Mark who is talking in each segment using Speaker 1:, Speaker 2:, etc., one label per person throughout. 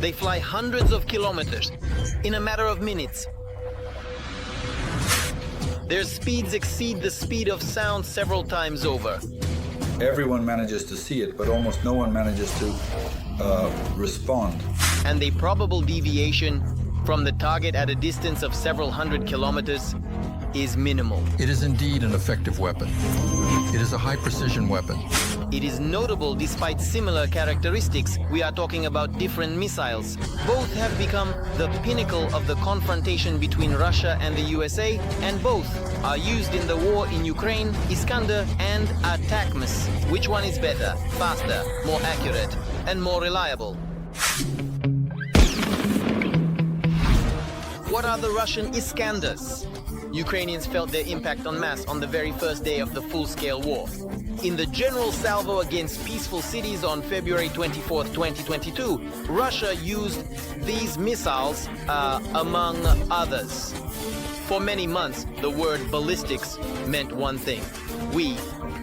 Speaker 1: They fly hundreds of kilometers in a matter of minutes. Their speeds exceed the speed of sound several times over.
Speaker 2: Everyone manages to see it, but almost no one manages to respond.
Speaker 1: And the probable deviation from the target at a distance of several hundred kilometers is minimal.
Speaker 3: It is indeed an effective weapon. It is a high-precision weapon.
Speaker 1: It is notable despite similar characteristics. We are talking about different missiles. Both have become the pinnacle of the confrontation between Russia and the USA, and both are used in the war in Ukraine, Iskander and ATACMS. Which one is better, faster, more accurate, and more reliable? What are the Russian Iskanders? Ukrainians felt their impact en masse on the very first day of the full-scale war. In the general salvo against peaceful cities on February 24, 2022, Russia used these missiles, among others. For many months, the word ballistics meant one thing. We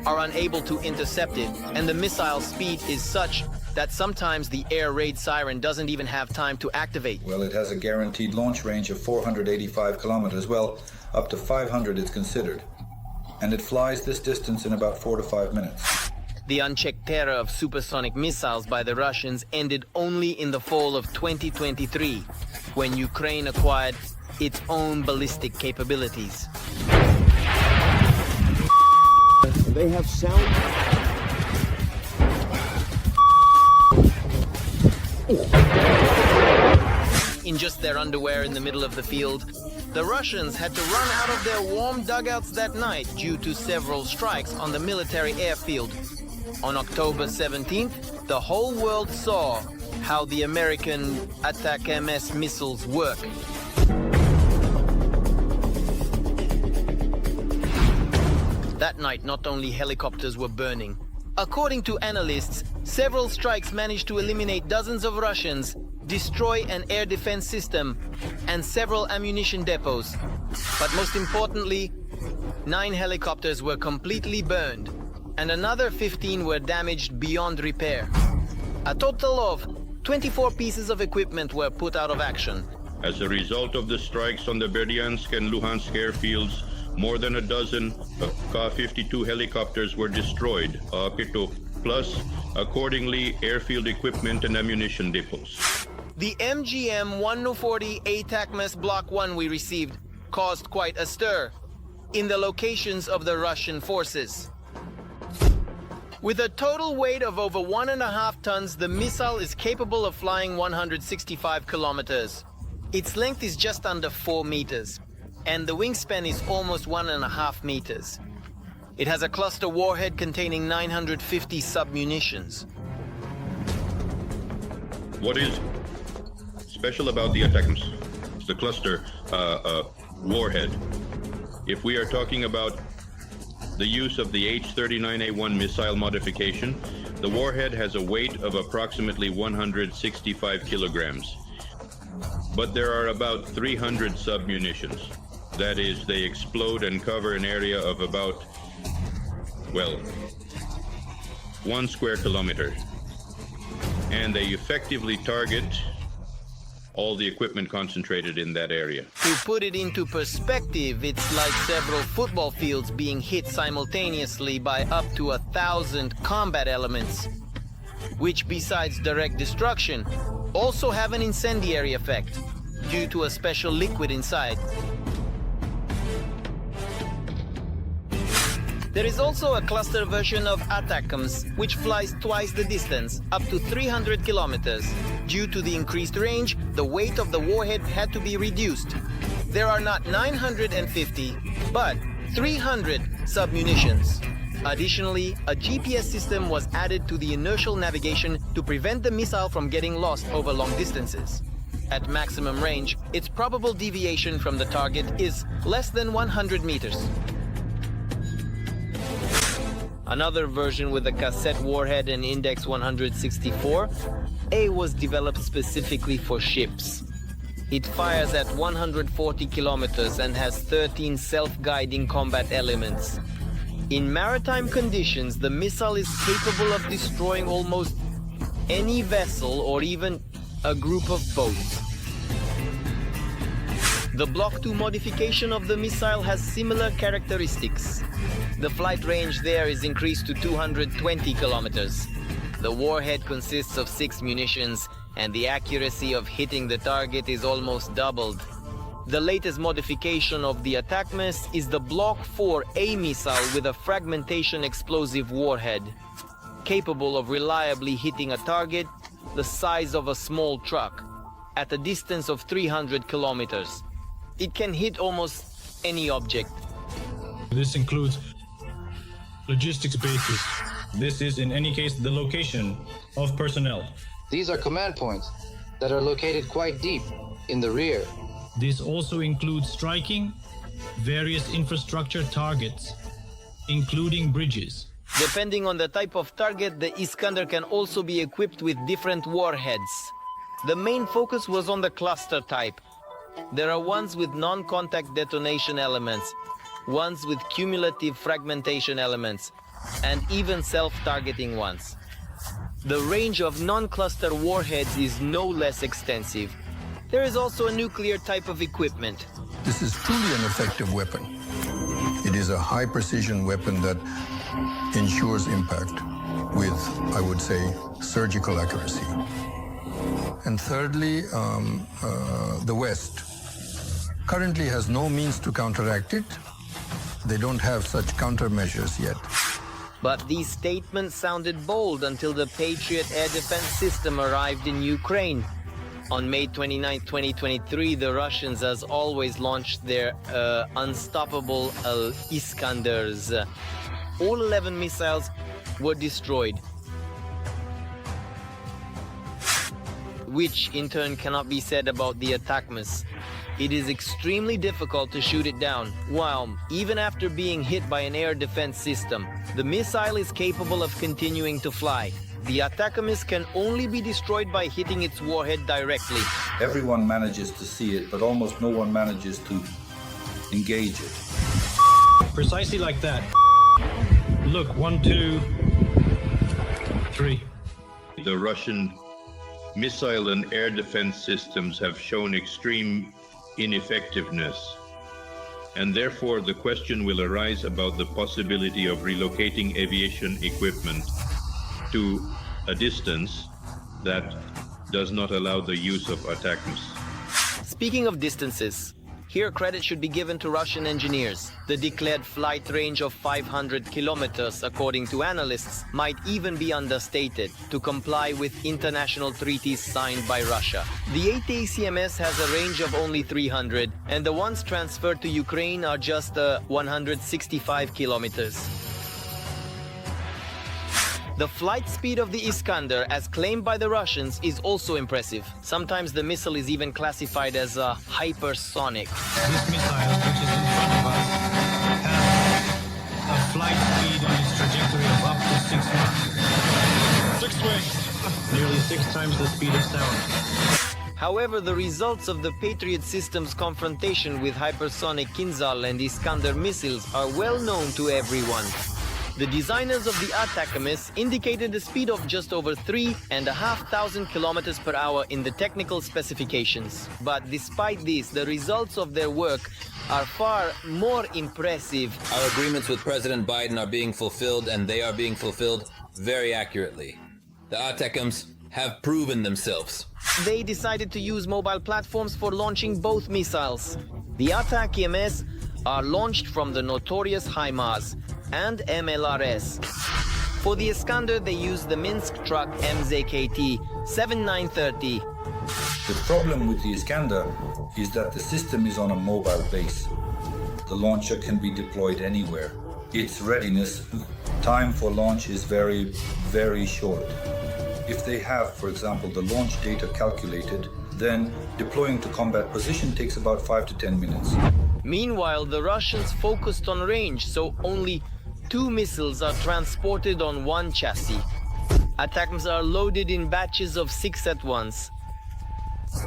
Speaker 1: are unable to intercept it, and the missile speed is such that sometimes the air raid siren doesn't even have time to activate.
Speaker 2: Well, it has a guaranteed launch range of 485 kilometers. Well, up to 500 is considered. And it flies this distance in about 4 to 5 minutes.
Speaker 1: The unchecked terror of supersonic missiles by the Russians ended only in the fall of 2023, when Ukraine acquired its own ballistic capabilities.
Speaker 4: They have sound.
Speaker 1: In just their underwear in the middle of the field, the Russians had to run out of their warm dugouts that night due to several strikes on the military airfield. On October 17th, the whole world saw how the American ATACMS missiles work. That night, not only helicopters were burning. According to analysts, several strikes managed to eliminate dozens of Russians, destroy an air defense system, and several ammunition depots. But most importantly, 9 helicopters were completely burned, and another 15 were damaged beyond repair. A total of 24 pieces of equipment were put out of action.
Speaker 5: As a result of the strikes on the Berdyansk and Luhansk airfields, more than a dozen Ka-52 helicopters were destroyed, plus accordingly airfield equipment and ammunition depots.
Speaker 1: The MGM-140 ATACMS Block 1 we received caused quite a stir in the locations of the Russian forces. With a total weight of over 1.5 tons, the missile is capable of flying 165 kilometers. Its length is just under 4 meters, and the wingspan is almost 1.5 meters. It has a cluster warhead containing 950 submunitions.
Speaker 5: What is special about the ATACMS? The cluster warhead. If we are talking about the use of the H-39A1 missile modification, the warhead has a weight of approximately 165 kilograms. But there are about 300 submunitions. That is, they explode and cover an area of about, well, 1 square kilometer. And they effectively target all the equipment concentrated in that area.
Speaker 1: To put it into perspective, it's like several football fields being hit simultaneously by up to 1,000 combat elements, which besides direct destruction, also have an incendiary effect due to a special liquid inside. There is also a cluster version of ATACMS, which flies twice the distance, up to 300 kilometers. Due to the increased range, the weight of the warhead had to be reduced. There are not 950, but 300 submunitions. Additionally, a GPS system was added to the inertial navigation to prevent the missile from getting lost over long distances. At maximum range, its probable deviation from the target is less than 100 meters. Another version with a cassette warhead and index 164, A was developed specifically for ships. It fires at 140 kilometers and has 13 self-guiding combat elements. In maritime conditions, the missile is capable of destroying almost any vessel or even a group of boats. The Block 2 modification of the missile has similar characteristics. The flight range there is increased to 220 kilometers. The warhead consists of 6 munitions, and the accuracy of hitting the target is almost doubled. The latest modification of the ATACMS is the Block 4A missile with a fragmentation explosive warhead, capable of reliably hitting a target the size of a small truck at a distance of 300 kilometers. It can hit almost any object.
Speaker 6: This includes logistics bases. This is, in any case, the location of personnel.
Speaker 7: These are command points that are located quite deep in the rear.
Speaker 6: This also includes striking various infrastructure targets, including bridges.
Speaker 1: Depending on the type of target, the Iskander can also be equipped with different warheads. The main focus was on the cluster type. There are ones with non-contact detonation elements, ones with cumulative fragmentation elements, and even self-targeting ones. The range of non-cluster warheads is no less extensive. There is also a nuclear type of equipment.
Speaker 3: This is truly an effective weapon. It is a high-precision weapon that ensures impact with, I would say, surgical accuracy. And thirdly, the West currently has no means to counteract it. They don't have such countermeasures yet.
Speaker 1: But these statements sounded bold until the Patriot air defense system arrived in Ukraine. On May 29, 2023, the Russians, as always, launched their unstoppable Iskanders. All 11 missiles were destroyed, which in turn cannot be said about the ATACMS. It is extremely difficult to shoot it down, while, even after being hit by an air defense system, the missile is capable of continuing to fly. The ATACMS can only be destroyed by hitting its warhead directly.
Speaker 2: Everyone manages to see it, but almost no one manages to engage it.
Speaker 6: Precisely like that. Look, 1, 2, 3.
Speaker 5: The Russian missile and air defense systems have shown extreme ineffectiveness, and therefore the question will arise about the possibility of relocating aviation equipment to a distance that does not allow the use of ATACMS.
Speaker 1: Speaking of distances, here credit should be given to Russian engineers. The declared flight range of 500 kilometers, according to analysts, might even be understated to comply with international treaties signed by Russia. The ATACMS has a range of only 300, and the ones transferred to Ukraine are just 165 kilometers. The flight speed of the Iskander, as claimed by the Russians, is also impressive. Sometimes the missile is even classified as hypersonic.
Speaker 6: This missile, which is in front of us, has a flight speed on its trajectory of up to 6 Mach. 6 wings! Nearly 6 times the speed of sound.
Speaker 1: However, the results of the Patriot system's confrontation with hypersonic Kinzhal and Iskander missiles are well known to everyone. The designers of the ATACMS indicated a speed of just over 3,500 kilometers per hour in the technical specifications. But despite this, the results of their work are far more impressive.
Speaker 8: Our agreements with President Biden are being fulfilled, and they are being fulfilled very accurately. The ATACMS have proven themselves.
Speaker 1: They decided to use mobile platforms for launching both missiles. The ATACMS are launched from the notorious HIMARS and MLRS. For the Iskander, they use the Minsk truck MZKT 7930.
Speaker 2: The problem with the Iskander is that the system is on a mobile base. The launcher can be deployed anywhere. Its readiness time for launch is very, very short. If they have, for example, the launch data calculated, then deploying to combat position takes about 5 to 10 minutes.
Speaker 1: Meanwhile, the Russians focused on range, so only 2 missiles are transported on one chassis. ATACMS are loaded in batches of 6 at once.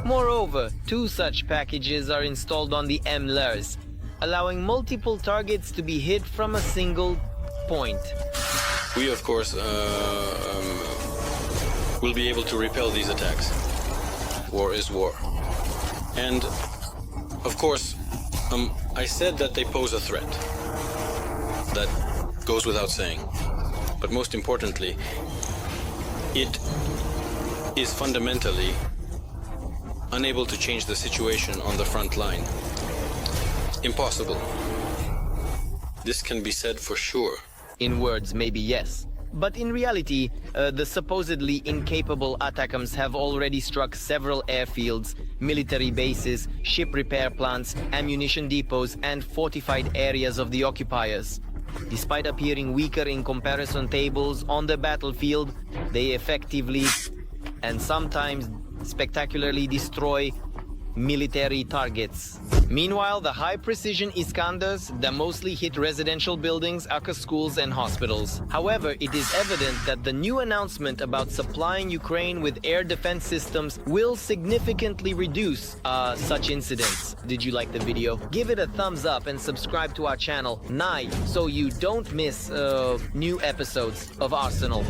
Speaker 1: Moreover, 2 such packages are installed on the MLRS, allowing multiple targets to be hit from a single point.
Speaker 9: We, of course, will be able to repel these attacks. war is war. And, of course, I said that they pose a threat. That goes without saying. But most importantly, it is fundamentally unable to change the situation on the front line. Impossible. This can be said for sure.
Speaker 1: In words, maybe yes. But in reality, the supposedly incapable ATACMS have already struck several airfields, military bases, ship repair plants, ammunition depots, and fortified areas of the occupiers. Despite appearing weaker in comparison tables on the battlefield, they effectively and sometimes spectacularly destroy military targets. Meanwhile, the high-precision Iskanders that mostly hit residential buildings, schools and hospitals. However, it is evident that the new announcement about supplying Ukraine with air defense systems will significantly reduce such incidents. Did you like the video? Give it a thumbs up and subscribe to our channel, so you don't miss new episodes of Arsenal.